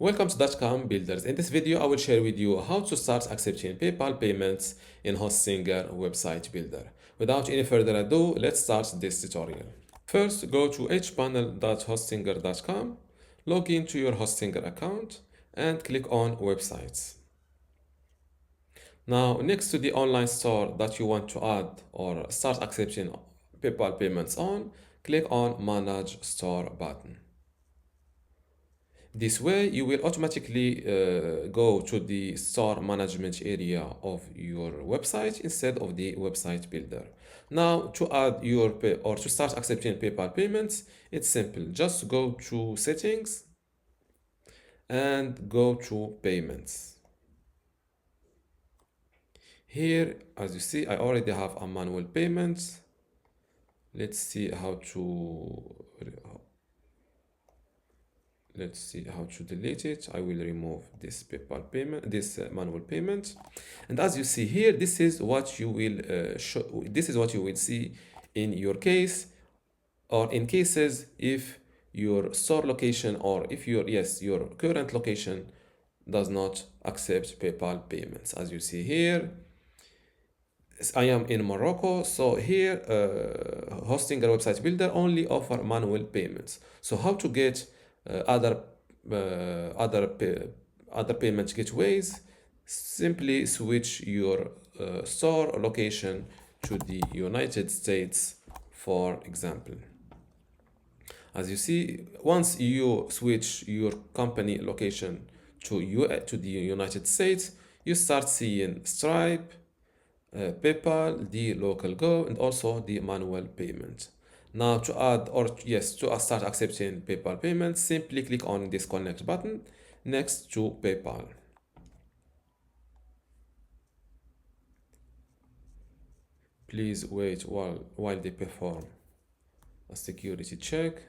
Welcome to dotcom.builders. In this video, I will share with you how to start accepting PayPal payments in Hostinger website builder. Without any further ado, let's start this tutorial. First, go to hpanel.hostinger.com, log into your Hostinger account, and click on Websites. Now, next to the online store that you want to add or start accepting PayPal payments on, click on Manage Store button. This way, you will automatically go to the store management area of your website instead of the website builder. Now, to add your pay or to start accepting PayPal payments, it's simple. Just go to Settings and go to Payments. Here, as you see, I already have a manual payment. Let's see how to delete it. I will remove this PayPal payment, this manual payment, and as you see here, this is what you will see in your case, or in cases if your store location or if your current location does not accept PayPal payments. As you see here, I am in Morocco, so here hosting a website builder only offer manual payments. So how to get other payment gateways? Simply switch your store location to the United States, for example. As you see, once you switch your company location to the United States, you start seeing Stripe, PayPal, the local Go, and also the manual payment. Now to add to start accepting PayPal payments, simply click on this connect button next to PayPal. Please wait while they perform a security check.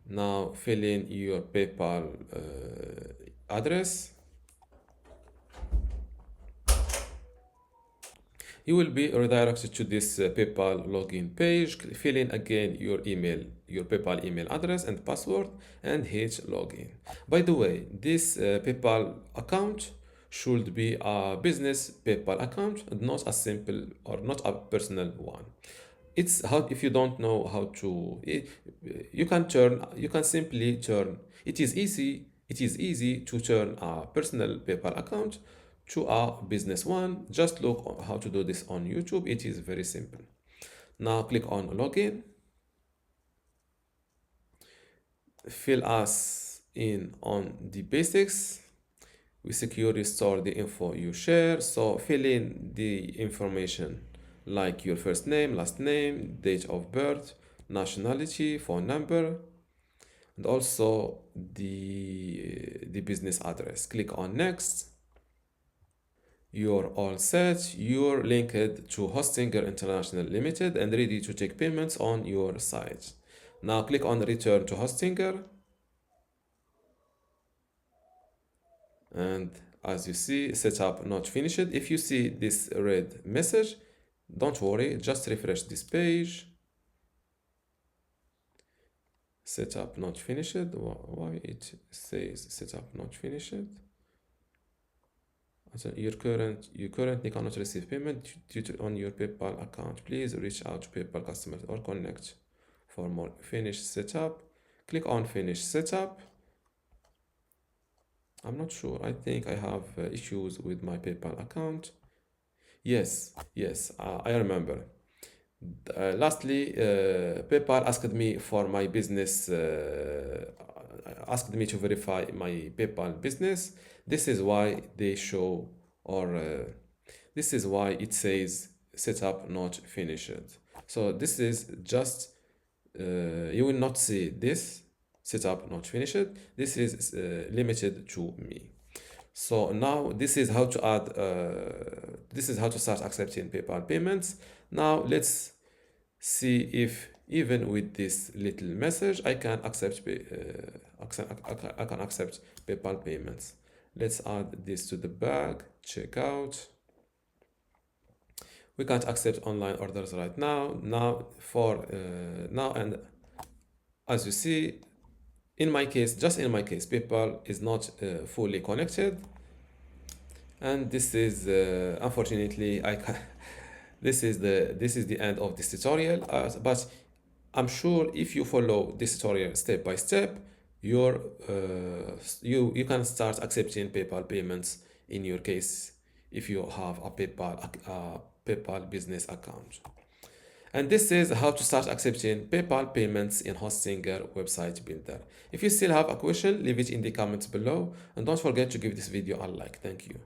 Now fill in your PayPal address. You will be redirected to this PayPal login page. Fill in again your PayPal email address and password, and hit login. By the way, this PayPal account should be a business PayPal account and not a simple or not a personal one. It's how, if you don't know how to, you can simply turn. It is easy to turn a personal PayPal account to a business one. Just look how to do this on YouTube. It is very simple. Now click on login. Fill us in on the basics. We securely store the info you share. So fill in the information like your first name, last name, date of birth, nationality, phone number, and also the business address. Click on next. You're all set. You're linked to Hostinger International Limited and ready to take payments on your site. Now click on return to Hostinger. And as you see, setup not finished. If you see this red message, don't worry, just refresh this page. Setup not finished. Why it says setup not finished? You currently cannot receive payment due to on your PayPal account. Please reach out to PayPal customers or connect for more. Finish setup. Click on finish setup. I'm not sure. I think I have issues with my PayPal account. Yes, I remember. Lastly, PayPal asked me for my business, asked me to verify my PayPal business. This is why they show, or this is why it says setup not finished. So this is just, you will not see this setup not finished. This is limited to me. So now this is how to add, this is how to start accepting PayPal payments. Now let's see if even with this little message I can accept PayPal payments. Let's add this to the bag. Checkout. We can't accept online orders right now. Now and as you see, in my case, just in my case, PayPal is not fully connected, and this is unfortunately I can this is the end of this tutorial. But I'm sure if you follow this tutorial step by step, you can start accepting PayPal payments in your case if you have a PayPal business account. And this is how to start accepting PayPal payments in Hostinger website builder. If you still have a question, leave it in the comments below, and don't forget to give this video a like. Thank you.